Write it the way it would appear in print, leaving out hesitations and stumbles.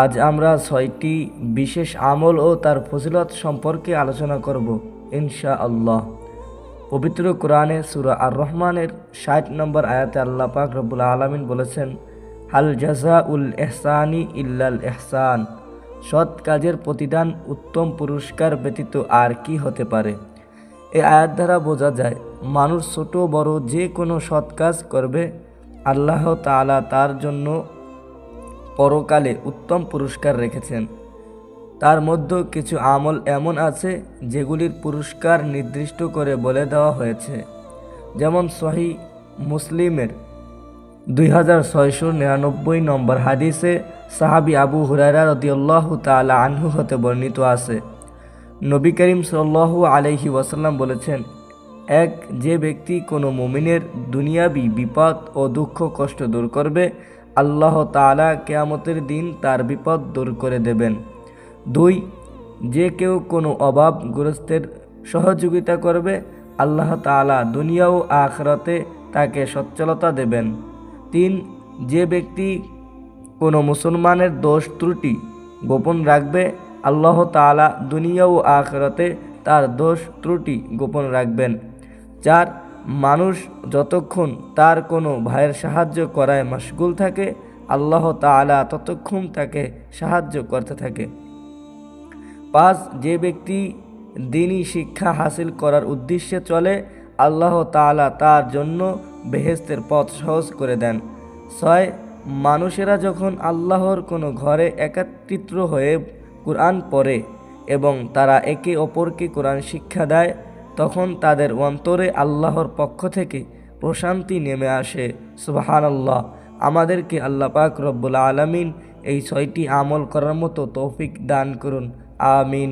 আজ আমরা 6টি বিশেষ আমল ও তার ফজিলত সম্পর্কে আলোচনা করব ইনশাআল্লাহ। পবিত্র কোরআনে সূরা আর রহমানের 60 নম্বর আয়াতে আল্লাহ পাক রব্বুল আলামিন বলেছেন, হাল জাযাউল ইহসানি ইল্লাল ইহসান, সৎ কাজের প্রতিদান উত্তম পুরস্কার ব্যতীত আর কি হতে পারে। এই আয়াত দ্বারা বোঝা যায়, মানুষ ছোট বড় যে কোনো সৎ কাজ করবে, আল্লাহ তাআলা তার জন্য পরকালে উত্তম পুরস্কার রেখেছেন। তার মধ্যে কিছু আমল এমন আছে যেগুলির পুরস্কার নির্দিষ্ট করে বলে দেওয়া হয়েছে। যেমন সহিহ মুসলিমের 2699 নম্বর হাদিসে সাহাবী আবু হুরায়রা রাদিয়াল্লাহু তাআলা আনহু হতে বর্ণিত আছে, নবী করিম সাল্লাল্লাহু আলাইহি ওয়াসাল্লাম বলেছেন, যে ব্যক্তি কোনো মুমিনের দুনিয়াবি বিপদ ও দুঃখ কষ্ট দূর করবে, আল্লাহ তাআলা কিয়ামতের দিন তার বিপদ দূর করে দেবেন। 2, যে কেউ কোনো অভাবগ্রস্তের সহযোগিতা করবে, আল্লাহ তাআলা দুনিয়া ও আখিরাতে তাকে সচ্ছলতা দেবেন। 3, যে ব্যক্তি কোনো মুসলমানের দোষ ত্রুটি গোপন রাখবে, আল্লাহ তাআলা দুনিয়া ও আখিরাতে তার দোষ ত্রুটি গোপন রাখবেন। 4, মানুষ যতক্ষণ তার কোনো ভাইয়ের সাহায্য করায় মশগুল থাকে, আল্লাহ তাআলা ততক্ষণ তাকে সাহায্য করতে থাকে। 5, যে ব্যক্তি দ্বীনি শিক্ষা হাসিল করার উদ্দেশ্যে চলে, আল্লাহ তাআলা তার জন্য বেহেশতের পথ সহজ করে দেন। 6, মানুষেরা যখন আল্লাহর কোনো ঘরে একত্রিত হয়ে কুরআন পড়ে এবং তারা একে অপরকে কুরআন শিক্ষা দেয়, তখন তাদের অন্তরে আল্লাহর পক্ষ থেকে প্রশান্তি নেমে আসে। সুবহানাল্লাহ। আমাদেরকে আল্লাহ পাক রব্বুল আলামিন এই 6টি আমল করার মতো তৌফিক দান করুন। আমিন।